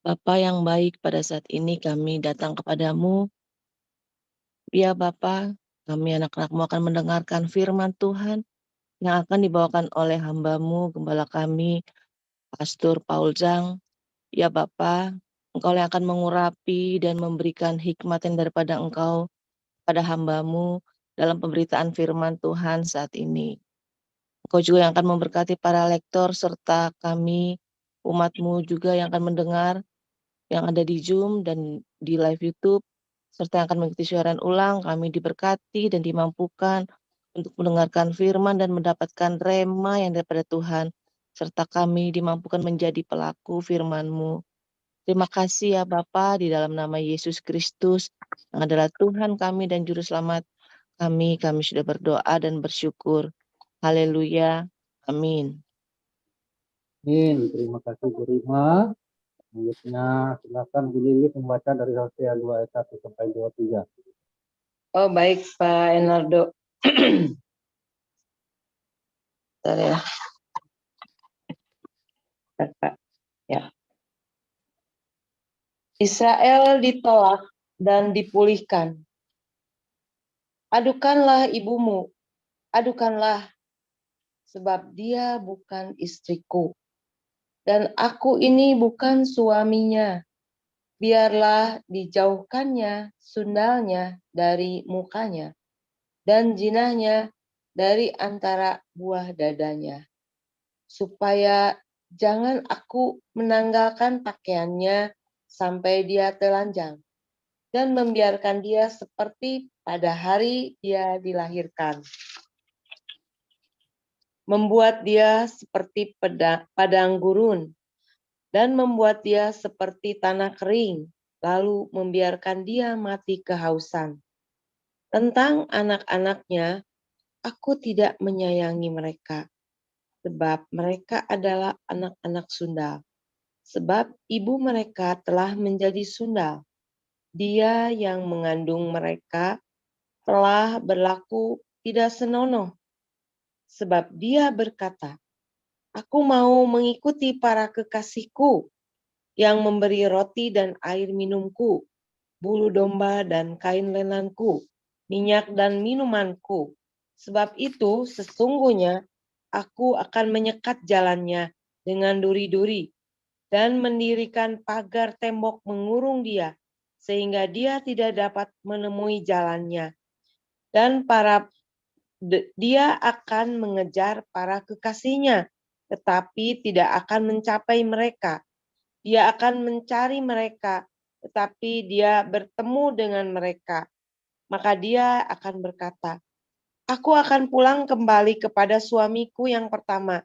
Bapa yang baik, pada saat ini kami datang kepadamu. Ya Bapa, kami anak-anakmu akan mendengarkan firman Tuhan yang akan dibawakan oleh hambamu, gembala kami, Pastor Paul Zhang. Ya Bapa, Engkau yang akan mengurapi dan memberikan hikmat yang daripada Engkau pada hambamu dalam pemberitaan firman Tuhan saat ini. Engkau juga yang akan memberkati para lektor serta kami, umatmu juga yang akan mendengar, yang ada di Zoom dan di live YouTube, serta yang akan mengikuti siaran ulang. Kami diberkati dan dimampukan untuk mendengarkan firman dan mendapatkan rema yang daripada Tuhan, serta kami dimampukan menjadi pelaku firman-Mu. Terima kasih ya Bapa, di dalam nama Yesus Kristus yang adalah Tuhan kami dan Juru Selamat kami sudah berdoa dan bersyukur. Haleluya. Amin. Amin. Terima kasih Bu Rima. Selanjutnya silakan Bu Lili membaca dari Hosea 2 ayat 1 sampai 23. Oh baik Pak Enardo. Bentar ya. Pak. Ya. Israel ditolak dan dipulihkan. Adukanlah ibumu, adukanlah, sebab dia bukan istriku, dan aku ini bukan suaminya. Biarlah dijauhkannya sundalnya dari mukanya, dan jinahnya dari antara buah dadanya, supaya jangan aku menanggalkan pakaiannya sampai dia telanjang, dan membiarkan dia seperti pada hari dia dilahirkan. Membuat dia seperti padang gurun, dan membuat dia seperti tanah kering, lalu membiarkan dia mati kehausan. Tentang anak-anaknya, aku tidak menyayangi mereka, sebab mereka adalah anak-anak sundal. Sebab ibu mereka telah menjadi sundal. Dia yang mengandung mereka telah berlaku tidak senonoh. Sebab dia berkata, aku mau mengikuti para kekasihku yang memberi roti dan air minumku, bulu domba dan kain lenanku, minyak dan minumanku. Sebab itu sesungguhnya aku akan menyekat jalannya dengan duri-duri dan mendirikan pagar tembok mengurung dia, sehingga dia tidak dapat menemui jalannya. Dan dia akan mengejar para kekasihnya, tetapi tidak akan mencapai mereka. Dia akan mencari mereka, tetapi dia bertemu dengan mereka. Maka dia akan berkata, aku akan pulang kembali kepada suamiku yang pertama,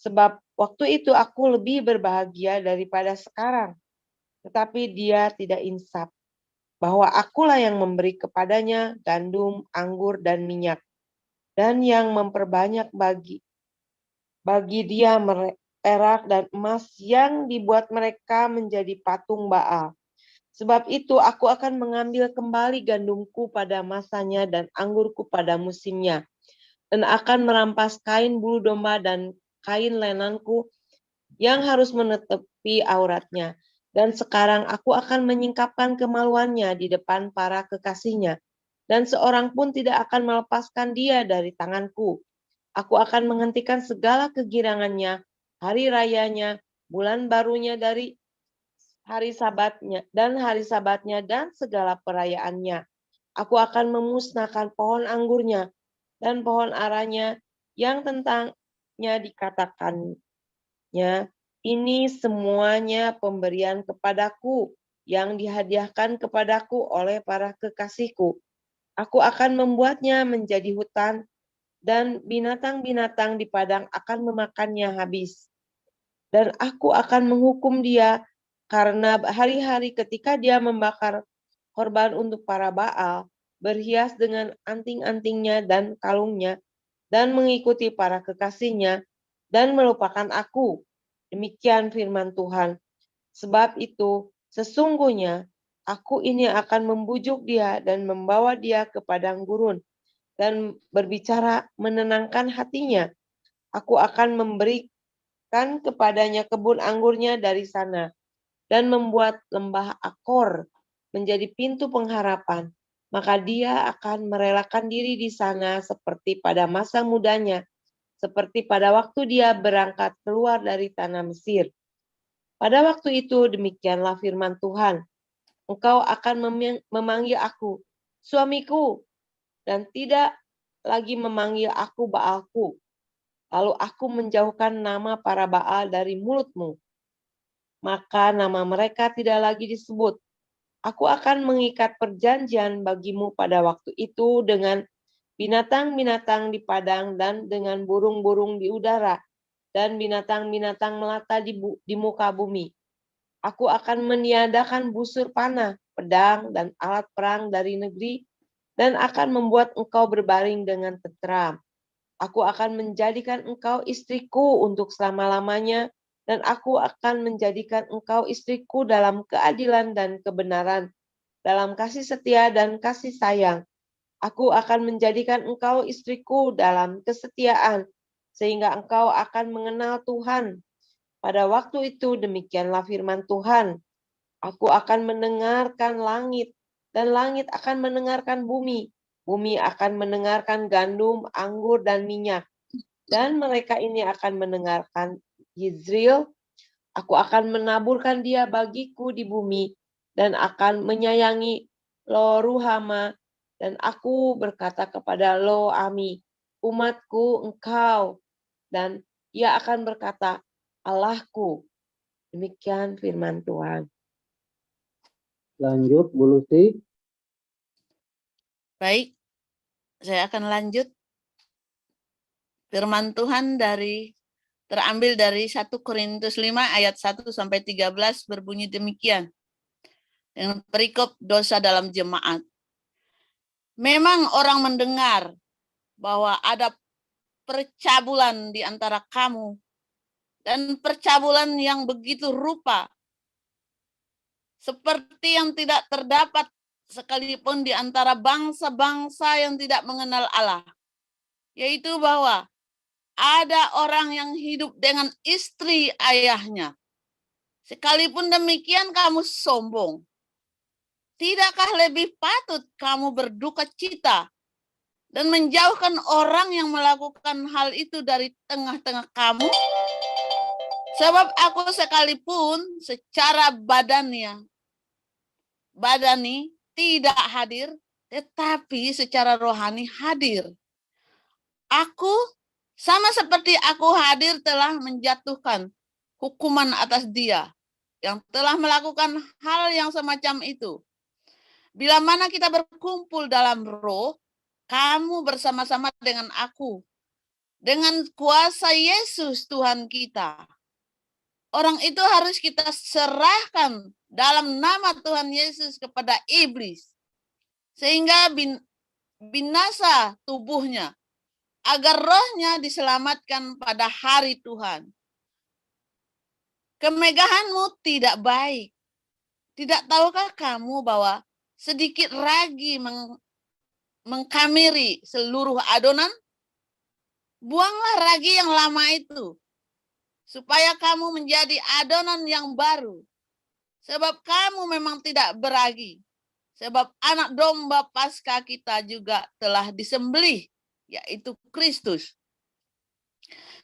sebab waktu itu aku lebih berbahagia daripada sekarang. Tetapi dia tidak insaf, bahwa akulah yang memberi kepadanya gandum, anggur, dan minyak, dan yang memperbanyak bagi dia perak dan emas yang dibuat mereka menjadi patung Baal. Sebab itu aku akan mengambil kembali gandumku pada masanya dan anggurku pada musimnya, dan akan merampas kain bulu domba dan kain lenanku yang harus menutupi auratnya. Dan sekarang aku akan menyingkapkan kemaluannya di depan para kekasihnya, dan seorang pun tidak akan melepaskan dia dari tanganku. Aku akan menghentikan segala kegirangannya, hari rayanya, bulan barunya dari hari sabatnya dan segala perayaannya. Aku akan memusnahkan pohon anggurnya dan pohon aranya yang tentangnya dikatakannya, ini semuanya pemberian kepadaku yang dihadiahkan kepadaku oleh para kekasihku. Aku akan membuatnya menjadi hutan, dan binatang-binatang di padang akan memakannya habis. Dan aku akan menghukum dia karena hari-hari ketika dia membakar korban untuk para Baal, berhias dengan anting-antingnya dan kalungnya, dan mengikuti para kekasihnya, dan melupakan aku. Demikian firman Tuhan. Sebab itu, sesungguhnya aku ini akan membujuk dia dan membawa dia ke padang gurun, dan berbicara menenangkan hatinya. Aku akan memberikan kepadanya kebun anggurnya dari sana, dan membuat lembah Akor menjadi pintu pengharapan, maka dia akan merelakan diri di sana seperti pada masa mudanya, seperti pada waktu dia berangkat keluar dari tanah Mesir. Pada waktu itu demikianlah firman Tuhan, engkau akan memanggil aku, suamiku, dan tidak lagi memanggil aku Baalku. Lalu aku menjauhkan nama para Baal dari mulutmu. Maka nama mereka tidak lagi disebut. Aku akan mengikat perjanjian bagimu pada waktu itu dengan binatang-binatang di padang dan dengan burung-burung di udara dan binatang-binatang melata di muka bumi. Aku akan meniadakan busur panah, pedang, dan alat perang dari negeri dan akan membuat engkau berbaring dengan tentram. Aku akan menjadikan engkau istriku untuk selama-lamanya dan aku akan menjadikan engkau istriku dalam keadilan dan kebenaran, dalam kasih setia dan kasih sayang. Aku akan menjadikan engkau istriku dalam kesetiaan, sehingga engkau akan mengenal Tuhan. Pada waktu itu demikianlah firman Tuhan. Aku akan mendengarkan langit, dan langit akan mendengarkan bumi. Bumi akan mendengarkan gandum, anggur, dan minyak. Dan mereka ini akan mendengarkan Yizreel. Aku akan menaburkan dia bagiku di bumi dan akan menyayangi Lo Ruhama, dan aku berkata kepada Lo Ami, umatku engkau, dan ia akan berkata, Allahku. Demikian firman Tuhan. Lanjut, Bu Lucy. Baik, saya akan lanjut. Firman Tuhan terambil dari 1 Korintus 5 ayat 1 sampai 13 berbunyi demikian. Dengan perikop dosa dalam jemaat. Memang orang mendengar bahwa ada percabulan di antara kamu dan percabulan yang begitu rupa seperti yang tidak terdapat sekalipun di antara bangsa-bangsa yang tidak mengenal Allah, yaitu bahwa ada orang yang hidup dengan istri ayahnya. Sekalipun demikian kamu sombong. Tidakkah lebih patut kamu berduka cita dan menjauhkan orang yang melakukan hal itu dari tengah-tengah kamu? Sebab aku sekalipun secara badani tidak hadir, tetapi secara rohani hadir. Aku sama seperti aku hadir telah menjatuhkan hukuman atas dia yang telah melakukan hal yang semacam itu. Bila mana kita berkumpul dalam roh, kamu bersama-sama dengan aku, dengan kuasa Yesus Tuhan kita. Orang itu harus kita serahkan dalam nama Tuhan Yesus kepada iblis, sehingga binasa tubuhnya, agar rohnya diselamatkan pada hari Tuhan. Kemegahanmu tidak baik. Tidak tahukah kamu bahwa sedikit ragi mengkamiri seluruh adonan? Buanglah ragi yang lama itu, supaya kamu menjadi adonan yang baru. Sebab kamu memang tidak beragi. Sebab anak domba Paskah kita juga telah disembelih, yaitu Kristus.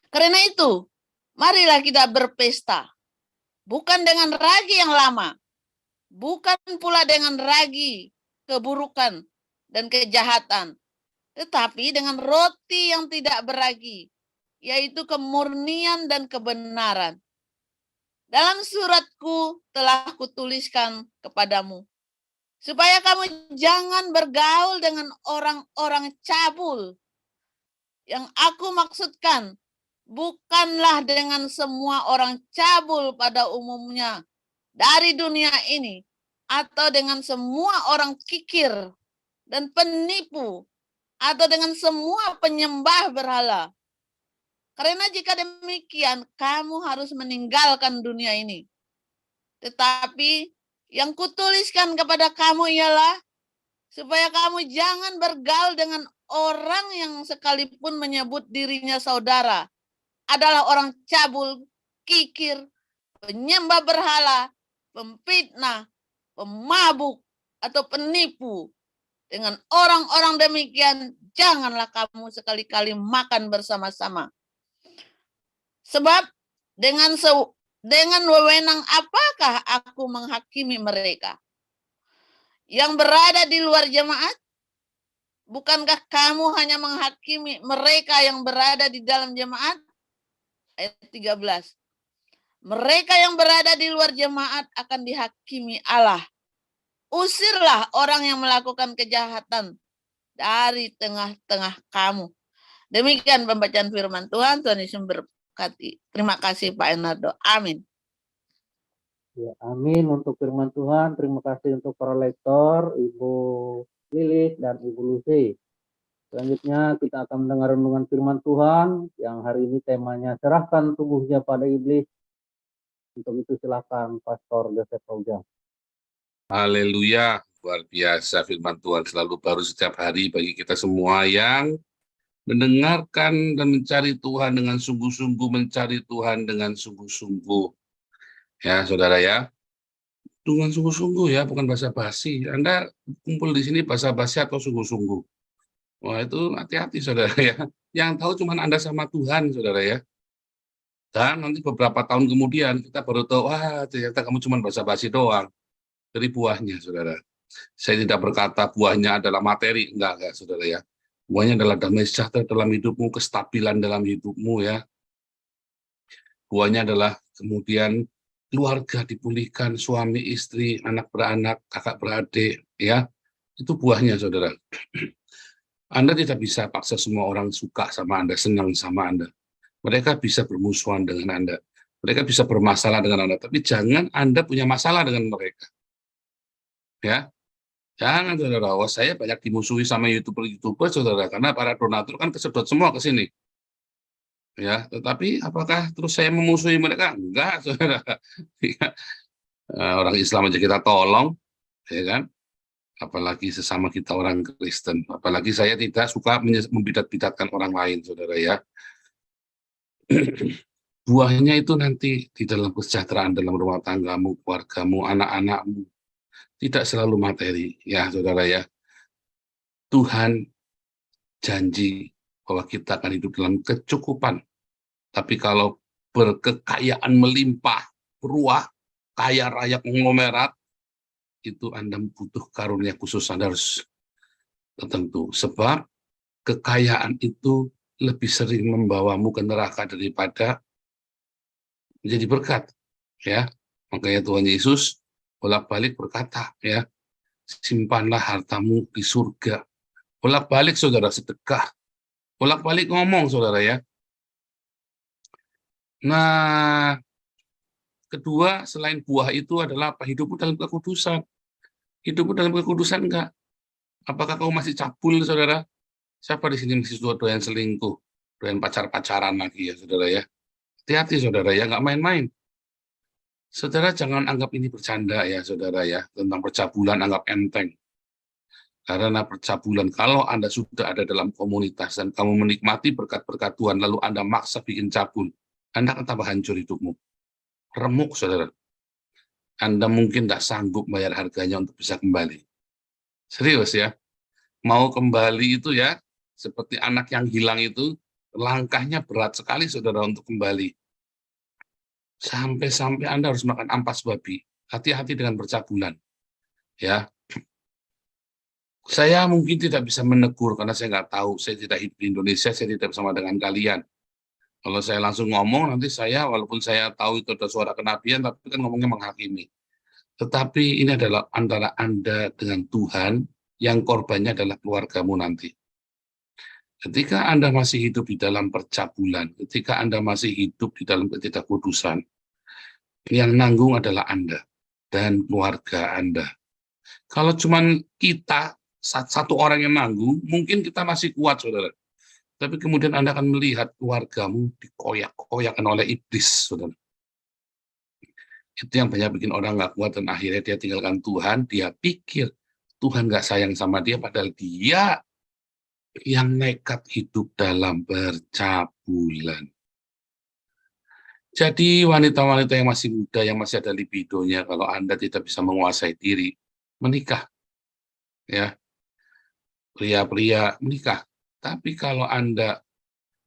Karena itu, marilah kita berpesta, bukan dengan ragi yang lama, bukan pula dengan ragi keburukan dan kejahatan, tetapi dengan roti yang tidak beragi, yaitu kemurnian dan kebenaran. Dalam suratku telah kutuliskan kepadamu, supaya kamu jangan bergaul dengan orang-orang cabul. Yang aku maksudkan, bukanlah dengan semua orang cabul pada umumnya dari dunia ini, atau dengan semua orang kikir dan penipu, atau dengan semua penyembah berhala. Karena jika demikian, kamu harus meninggalkan dunia ini. Tetapi yang kutuliskan kepada kamu ialah supaya kamu jangan bergaul dengan orang yang sekalipun menyebut dirinya saudara adalah orang cabul, kikir, penyembah berhala, pemfitnah, pemabuk, atau penipu. Dengan orang-orang demikian, janganlah kamu sekali-kali makan bersama-sama. Sebab dengan wewenang apakah aku menghakimi mereka yang berada di luar jemaat? Bukankah kamu hanya menghakimi mereka yang berada di dalam jemaat? Ayat 13. Mereka yang berada di luar jemaat akan dihakimi Allah. Usirlah orang yang melakukan kejahatan dari tengah-tengah kamu. Demikian pembacaan firman Tuhan. Tuhan Yesus memberkati. Terima kasih Pak Enardo. Amin. Ya, amin untuk firman Tuhan. Terima kasih untuk para lektor, Ibu Lilis dan Ibu Lucy. Selanjutnya kita akan mendengar renungan firman Tuhan yang hari ini temanya serahkan tubuhnya pada iblis. Untuk itu silakan Pastor Joseph Ojang. Haleluya, luar biasa firman Tuhan selalu baru setiap hari bagi kita semua yang mendengarkan dan mencari Tuhan dengan sungguh-sungguh, mencari Tuhan dengan sungguh-sungguh. Ya, saudara ya, dengan sungguh-sungguh ya, bukan basa-basi. Anda kumpul di sini basa-basi atau sungguh-sungguh. Wah, itu hati-hati saudara ya. Yang tahu cuma Anda sama Tuhan, saudara ya. Dan nanti beberapa tahun kemudian kita baru tahu, wah ternyata kamu cuma basa-basi doang. Dari buahnya, saudara. Saya tidak berkata buahnya adalah materi, enggak, saudara ya. Buahnya adalah damai sejahtera dalam hidupmu, kestabilan dalam hidupmu ya. Buahnya adalah kemudian keluarga dipulihkan, suami, istri, anak beranak, kakak beradik, ya. Itu buahnya, saudara. Anda tidak bisa paksa semua orang suka sama Anda, senang sama Anda. Mereka bisa bermusuhan dengan Anda. Mereka bisa bermasalah dengan Anda, tapi jangan Anda punya masalah dengan mereka. Ya, jangan saudara. Oh, saya banyak dimusuhi sama youtuber saudara, karena para donatur kan kesedot semua ke sini. Ya, tetapi apakah terus saya memusuhi mereka? Enggak, saudara. Orang Islam aja kita tolong, ya kan? Apalagi sesama kita orang Kristen. Apalagi saya tidak suka membidat-bidatkan orang lain, saudara ya. Buahnya itu nanti di dalam kesejahteraan dalam rumah tanggamu, keluargamu, anak-anakmu. Tidak selalu materi, ya saudara ya. Tuhan janji bahwa kita akan hidup dalam kecukupan. Tapi kalau berkekayaan melimpah, beruah, kaya raya konglomerat, itu Anda butuh karunia khusus, Anda harus tertentu. Sebab kekayaan itu lebih sering membawamu ke neraka daripada menjadi berkat. Ya, makanya Tuhan Yesus bolak-balik berkata, ya, simpanlah hartamu di surga. Bolak-balik saudara sedekah. Bolak-balik ngomong saudara ya. Nah, kedua selain buah itu adalah apa? Hidupmu dalam kekudusan. Hidupmu dalam kekudusan enggak? Apakah kamu masih cabul saudara? Siapa di sini masih doyan selingkuh? Doyan pacar-pacaran lagi ya saudara ya. Hati-hati saudara ya, nggak main-main. Saudara jangan anggap ini bercanda ya saudara ya, tentang percabulan anggap enteng. Karena percabulan, kalau Anda sudah ada dalam komunitas dan kamu menikmati berkat-berkat Tuhan, lalu Anda maksa bikin cabul, Anda akan tambah hancur hidupmu. Remuk saudara. Anda mungkin tidak sanggup bayar harganya untuk bisa kembali. Serius ya, mau kembali itu ya, seperti anak yang hilang itu, langkahnya berat sekali saudara untuk kembali. Sampai-sampai Anda harus makan ampas babi. Hati-hati dengan percabulan. Ya, saya mungkin tidak bisa menegur karena saya nggak tahu. Saya tidak hidup di Indonesia, saya tidak bersama dengan kalian. Kalau saya langsung ngomong, nanti saya, walaupun saya tahu itu ada suara kenabian, tapi kan ngomongnya menghakimi. Tetapi ini adalah antara Anda dengan Tuhan, yang korbannya adalah keluargamu nanti. Ketika Anda masih hidup di dalam percabulan, ketika Anda masih hidup di dalam ketidakkudusan, yang nanggung adalah Anda dan keluarga Anda. Kalau cuma kita, satu orang yang nanggung, mungkin kita masih kuat, saudara. Tapi kemudian Anda akan melihat keluargamu dikoyak-koyakan oleh iblis, saudara. Itu yang banyak bikin orang nggak kuat, dan akhirnya dia tinggalkan Tuhan, dia pikir Tuhan nggak sayang sama dia, padahal dia yang nekat hidup dalam percabulan. Jadi wanita-wanita yang masih muda, yang masih ada libidonya, kalau Anda tidak bisa menguasai diri, menikah. Ya, pria-pria menikah. Tapi kalau Anda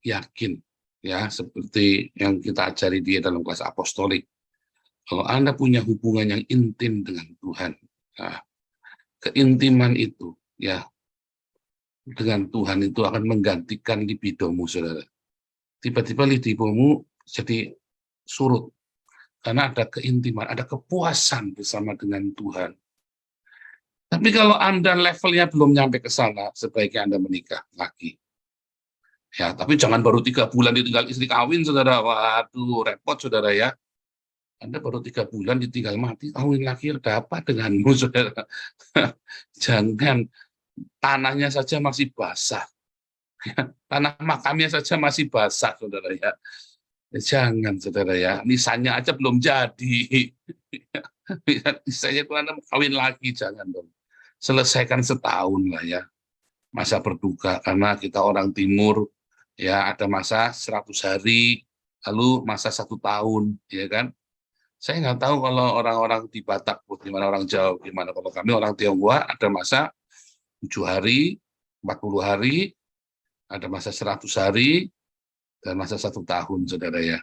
yakin, ya, seperti yang kita ajari dia dalam kelas apostolik, kalau Anda punya hubungan yang intim dengan Tuhan, nah, keintiman itu, ya, dengan Tuhan itu akan menggantikan libidomu, saudara. Tiba-tiba libidomu jadi surut, karena ada keintiman, ada kepuasan bersama dengan Tuhan. Tapi kalau Anda levelnya belum nyampe ke sana, sebaiknya Anda menikah lagi. Ya, tapi jangan baru 3 bulan ditinggal istri kawin, saudara. Waduh, repot, saudara ya. Anda baru 3 bulan ditinggal mati, kawin lagi, ada apa denganmu, saudara? Jangan, tanahnya saja masih basah. Tanah makamnya saja masih basah, saudara ya. Jangan, saudara ya. Nisannya aja belum jadi. Nisannya itu Anda kawin lagi, jangan dong. Selesaikan setahun lah ya. Masa berduka, karena kita orang timur, ya ada masa 100 hari, lalu masa 1 tahun, ya kan? Saya nggak tahu kalau orang-orang di Batak, gimana orang Jawa, gimana kalau kami orang Tionghoa, ada masa 7 hari, 40 hari, ada masa 100 hari, dan masa 1 tahun, saudara ya.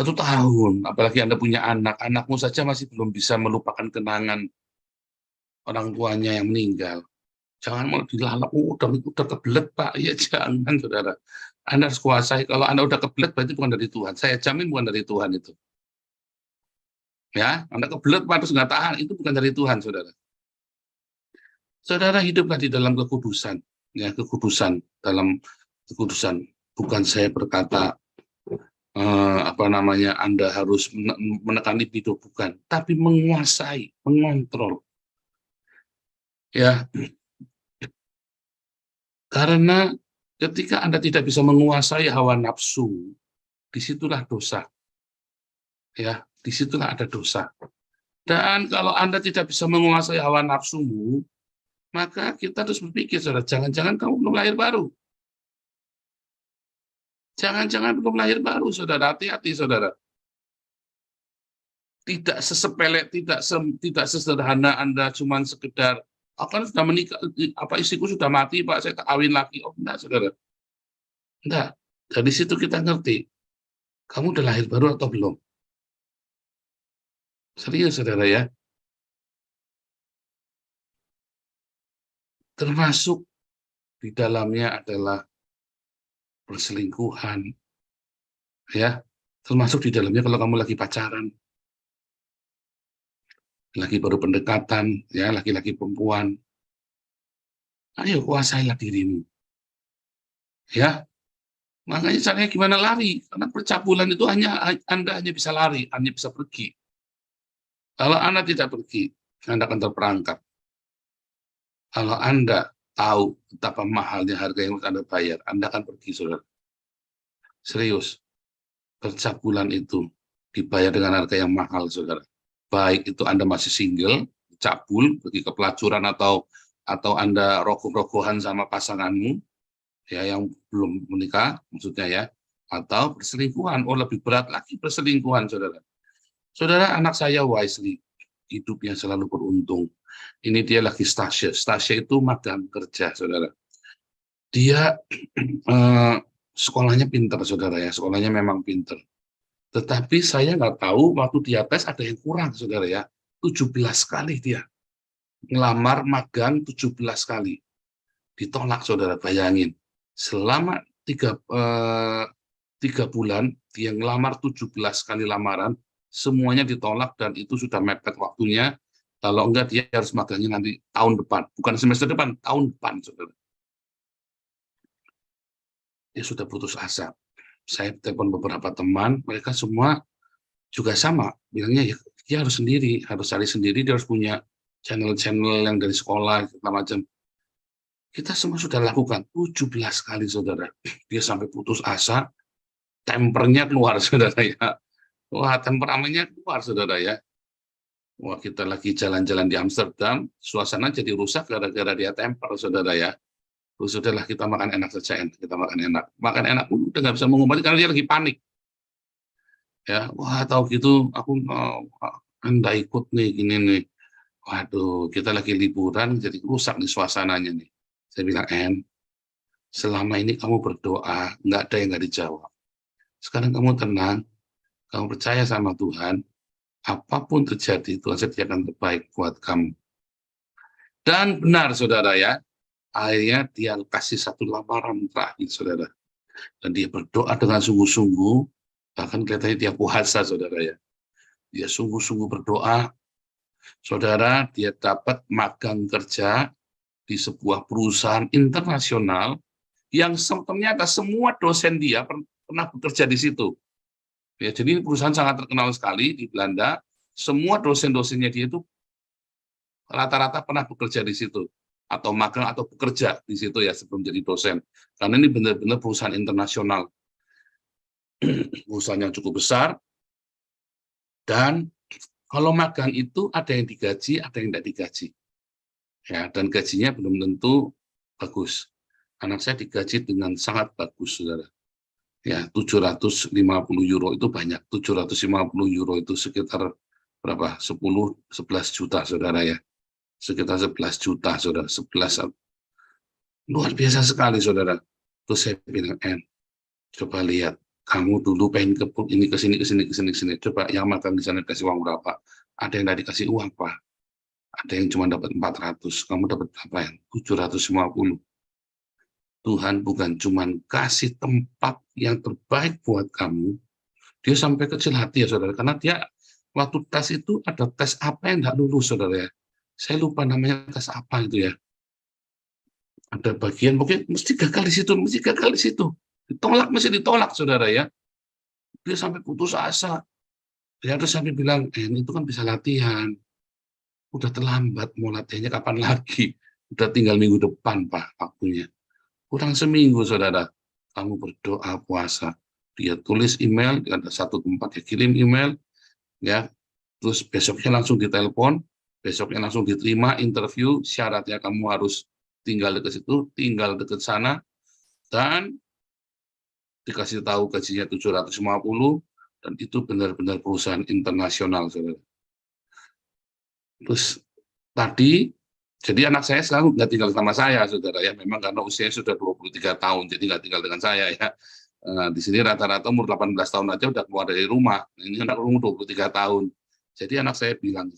1 tahun, apalagi Anda punya anak, anakmu saja masih belum bisa melupakan kenangan orang tuanya yang meninggal. Jangan mau dilalap, udah kebelet Pak, ya jangan, saudara. Anda harus kuasai, kalau Anda udah kebelet berarti bukan dari Tuhan. Saya jamin bukan dari Tuhan itu. Ya, Anda kebelet Pak, terus nggak tahan, itu bukan dari Tuhan, saudara. Saudara hiduplah di dalam kekudusan, ya kekudusan, dalam kekudusan. Bukan saya berkata, Anda harus menekan libido, bukan. Tapi menguasai, mengontrol. Ya, karena ketika Anda tidak bisa menguasai hawa nafsu, disitulah dosa. Ya, disitulah ada dosa. Dan kalau Anda tidak bisa menguasai hawa nafsumu, maka kita harus berpikir, saudara, jangan-jangan kamu belum lahir baru. Jangan-jangan belum lahir baru, saudara. Hati-hati, saudara. Tidak sesepele, tidak sesederhana Anda cuman sekedar, akan sudah menikah, istriku sudah mati, Pak, saya kawin lagi. Oh, enggak, saudara. Enggak. Dari situ kita ngerti, kamu udah lahir baru atau belum? Serius, saudara ya. Termasuk di dalamnya adalah perselingkuhan. Ya, termasuk di dalamnya kalau kamu lagi pacaran, lagi baru pendekatan, ya, laki-laki perempuan. Ayo kuasailah dirimu. Ya, makanya caranya gimana lari? Karena percabulan itu Anda hanya bisa lari, hanya bisa pergi. Kalau Anda tidak pergi, Anda akan terperangkap. Kalau Anda tahu betapa mahalnya harga yang harus Anda bayar, Anda akan pergi, saudara. Serius, percabulan itu dibayar dengan harga yang mahal, saudara. Baik itu Anda masih single, cabul, pergi ke pelacuran, atau Anda rogoh-rogohan sama pasanganmu, ya, yang belum menikah, maksudnya ya, atau perselingkuhan. Oh, lebih berat lagi perselingkuhan, saudara. Saudara, anak saya Wisely, hidupnya selalu beruntung. Ini dia lagi Stasia. Stasia itu magang kerja, saudara. Dia sekolahnya pintar, saudara ya. Sekolahnya memang pintar. Tetapi saya nggak tahu waktu dia tes ada yang kurang, saudara ya. 17 kali dia ngelamar magang, 17 kali ditolak, saudara. Bayangin, selama 3 bulan dia ngelamar 17 kali lamaran, semuanya ditolak, dan itu sudah mepet waktunya. Kalau enggak, dia harus magangnya nanti tahun depan, bukan semester depan, tahun depan, saudara. Dia sudah putus asa. Saya telepon beberapa teman, mereka semua juga sama, bilangnya ya dia harus sendiri, harus cari sendiri, dia harus punya channel-channel yang dari sekolah, segala macam. Kita semua sudah lakukan 17 kali, saudara. Dia sampai putus asa, tempernya keluar, saudara ya. Wah, temperamennya keluar, saudara ya. Wah, kita lagi jalan-jalan di Amsterdam, suasana jadi rusak gara-gara dia temper, saudara ya. Sudahlah, kita makan enak saja, kita makan enak. Makan enak pun udah nggak bisa mengobati karena dia lagi panik. Ya, wah tahu gitu aku anda ikut nih gini nih. Waduh, kita lagi liburan jadi rusak nih suasananya nih. Saya bilang, selama ini kamu berdoa, nggak ada yang nggak dijawab. Sekarang kamu tenang, kamu percaya sama Tuhan, apapun terjadi, Tuhan sediakan terbaik buat kamu. Dan benar, saudara ya, akhirnya dia kasih satu lamaran terakhir, saudara. Dan dia berdoa dengan sungguh-sungguh, bahkan kelihatannya dia puasa, saudara ya. Dia sungguh-sungguh berdoa, saudara, dia dapat magang kerja di sebuah perusahaan internasional yang ternyata semua dosen dia pernah bekerja di situ. Ya, jadi perusahaan sangat terkenal sekali di Belanda. Semua dosen-dosennya dia itu rata-rata pernah bekerja di situ atau magang atau bekerja di situ ya sebelum jadi dosen. Karena ini benar-benar perusahaan internasional, perusahaan yang cukup besar. Dan kalau magang itu ada yang digaji, ada yang tidak digaji. Ya, dan gajinya belum tentu bagus. Anak saya digaji dengan sangat bagus, saudara. Ya, 750 euro itu banyak. 750 euro itu sekitar berapa? 10-11 juta, saudara ya. Sekitar 11 juta, saudara. 11. Luar biasa sekali, saudara. Terus saya bilang, coba lihat. Kamu dulu pengen ke ini ke sini. Coba yang makan di sana kasih uang berapa? Ada yang tidak dikasih uang, Pak. Ada yang cuma dapat 400. Kamu dapat berapa ya? 750. Tuhan bukan cuma kasih tempat yang terbaik buat kamu, dia sampai kecil hati ya saudara, karena dia waktu tes itu ada tes apa yang tidak lulus saudara ya, saya lupa namanya tes apa itu ya, ada bagian mungkin mesti gagal di situ, ditolak mesti ditolak saudara ya, dia sampai putus asa, dia terus sampai bilang, ini itu kan bisa latihan, udah terlambat mau latihannya kapan lagi, udah tinggal minggu depan Pak waktunya. Kurang seminggu, saudara, kamu berdoa puasa. Dia tulis email, ada satu tempat dia kirim email, ya. Terus besoknya langsung ditelepon, besoknya langsung diterima interview. Syaratnya kamu harus tinggal dekat situ, tinggal dekat sana, dan dikasih tahu gajinya 750, dan itu benar-benar perusahaan internasional, saudara. Terus tadi jadi anak saya sekarang nggak tinggal sama saya, saudara ya. Memang karena usianya sudah 23 tahun, jadi nggak tinggal dengan saya ya. Di sini rata-rata umur 18 tahun aja udah keluar dari rumah. Ini anak umur 23 tahun. Jadi anak saya bilang,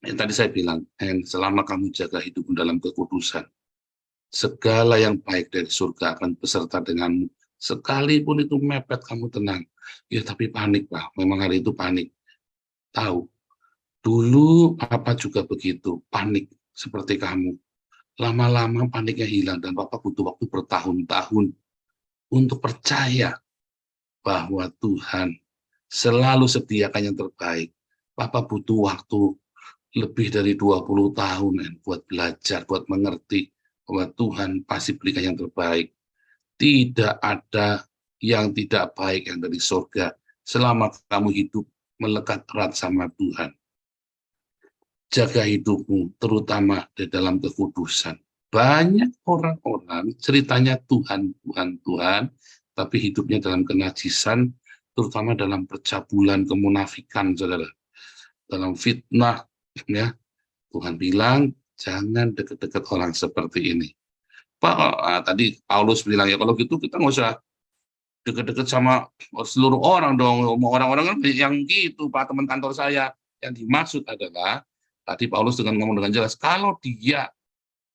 yang tadi saya bilang, selama kamu jaga hidupmu dalam kekudusan, segala yang baik dari surga akan beserta denganmu. Sekalipun itu mepet, kamu tenang. Ya tapi panik, Pak. Memang hari itu panik. Tahu, dulu Papa juga begitu, panik seperti kamu. Lama-lama paniknya hilang dan Papa butuh waktu bertahun-tahun untuk percaya bahwa Tuhan selalu sediakan yang terbaik. Papa butuh waktu lebih dari 20 tahun buat belajar, buat mengerti bahwa Tuhan pasti berikan yang terbaik. Tidak ada yang tidak baik yang dari surga selama kamu hidup melekat erat sama Tuhan. Jaga hidupmu, terutama di dalam kekudusan. Banyak orang-orang ceritanya Tuhan, tapi hidupnya dalam kenajisan, terutama dalam percabulan, kemunafikan, saudara. Dalam fitnah, ya. Tuhan bilang, jangan dekat-dekat orang seperti ini. Pak, tadi Paulus bilang, ya kalau gitu kita nggak usah dekat-dekat sama seluruh orang dong. Orang-orang kan yang gitu, Pak, teman kantor saya. Yang dimaksud adalah, tadi Paulus ngomong dengan jelas, kalau dia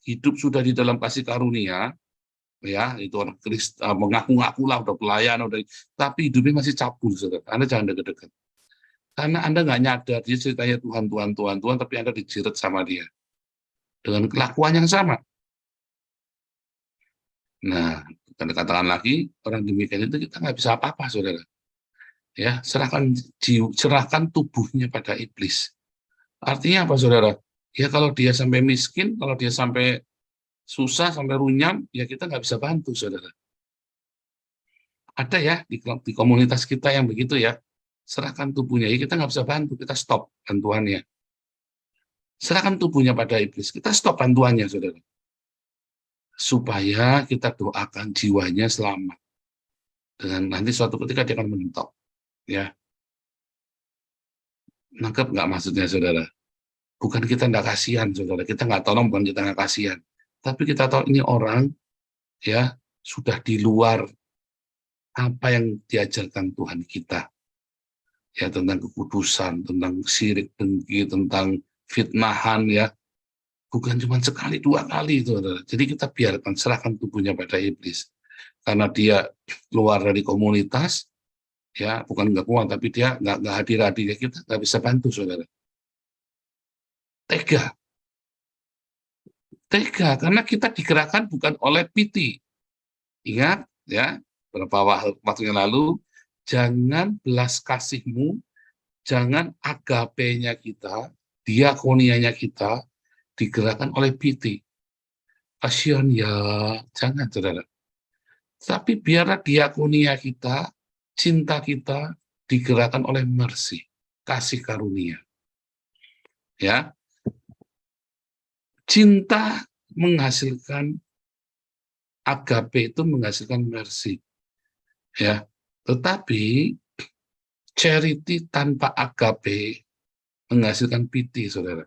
hidup sudah di dalam kasih karunia, ya itu orang Kristen mengaku-ngaku lah udah pelayan, tapi hidupnya masih cabul, saudara. Anda jangan dekat-dekat, karena Anda nggak nyadar dia ceritanya Tuhan, tapi Anda dijirat sama dia dengan kelakuan yang sama. Nah, katakan lagi orang demikian itu kita nggak bisa apa-apa, saudara. Ya, serahkan tubuhnya pada iblis. Artinya apa, saudara? Ya kalau dia sampai miskin, kalau dia sampai susah, sampai runyam, ya kita nggak bisa bantu, saudara. Ada ya di komunitas kita yang begitu ya, serahkan tubuhnya, ya kita nggak bisa bantu, kita stop bantuannya. Serahkan tubuhnya pada iblis, kita stop bantuannya, saudara. Supaya kita doakan jiwanya selamat. Dan nanti suatu ketika dia akan menentok. Ya, nangkep nggak maksudnya saudara? Bukan kita nggak kasihan saudara, kita nggak tolong bukan kita nggak kasihan, tapi kita tahu ini orang ya sudah di luar apa yang diajarkan Tuhan kita, ya tentang kekudusan, tentang syirik dengki, tentang fitnahan ya, bukan cuma sekali dua kali itu saudara. Jadi kita biarkan serahkan tubuhnya pada iblis, karena dia keluar dari komunitas ya, bukan nggak kuat tapi dia nggak hadir ya, kita nggak bisa bantu saudara. Tega karena kita digerakkan bukan oleh piti. Ingat ya, beberapa waktu yang lalu, jangan belas kasihmu, jangan agapenya kita, diakonianya kita digerakkan oleh piti. Kasihan ya, jangan saudara. Tapi biarlah diakonia kita, cinta kita digerakkan oleh mercy, kasih karunia. Ya, cinta menghasilkan agape, itu menghasilkan mercy. Ya, tetapi charity tanpa agape menghasilkan pity, saudara.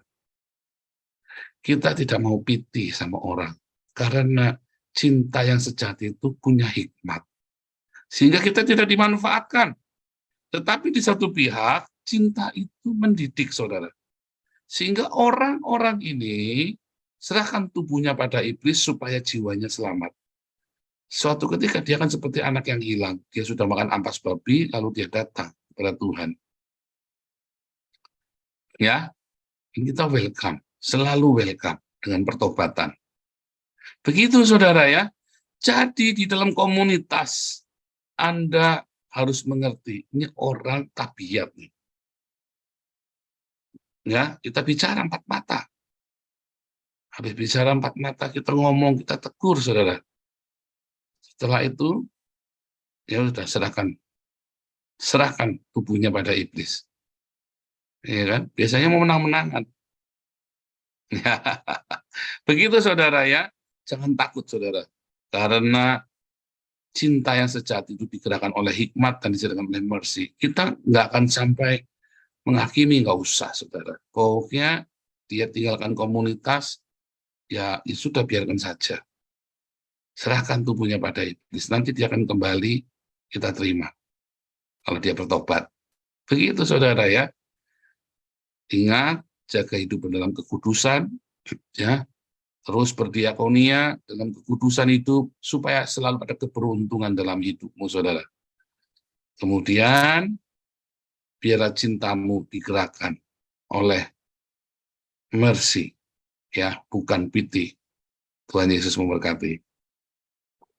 Kita tidak mau pity sama orang, karena cinta yang sejati itu punya hikmat. Sehingga kita tidak dimanfaatkan. Tetapi di satu pihak, cinta itu mendidik, saudara. Sehingga orang-orang ini serahkan tubuhnya pada iblis supaya jiwanya selamat. Suatu ketika dia akan seperti anak yang hilang. Dia sudah makan ampas babi, lalu dia datang kepada Tuhan. Ya, kita welcome, selalu welcome dengan pertobatan. Begitu saudara ya. Jadi di dalam komunitas Anda harus mengerti, ini orang tabiat nih. Ya, kita bicara empat mata. Habis bicara empat mata, kita ngomong, kita tegur, saudara. Setelah itu, ya sudah serahkan tubuhnya pada iblis. Ya kan? Biasanya mau menang-menangan. Ya. Begitu saudara ya, jangan takut saudara. Karena cinta yang sejati itu digerakkan oleh hikmat dan digerakkan oleh mercy. Kita nggak akan sampai menghakimi, nggak usah saudara. Pokoknya dia tinggalkan komunitas, ya sudah biarkan saja. Serahkan tubuhnya pada iblis. Nanti dia akan kembali, kita terima. Kalau dia bertobat. Begitu saudara ya. Ingat, jaga hidup dalam kekudusan, ya. Terus berdiakonia dalam kekudusan hidup, supaya selalu ada keberuntungan dalam hidupmu, saudara. Kemudian, biarlah cintamu digerakkan oleh mercy, ya, bukan pity. Tuhan Yesus memberkati.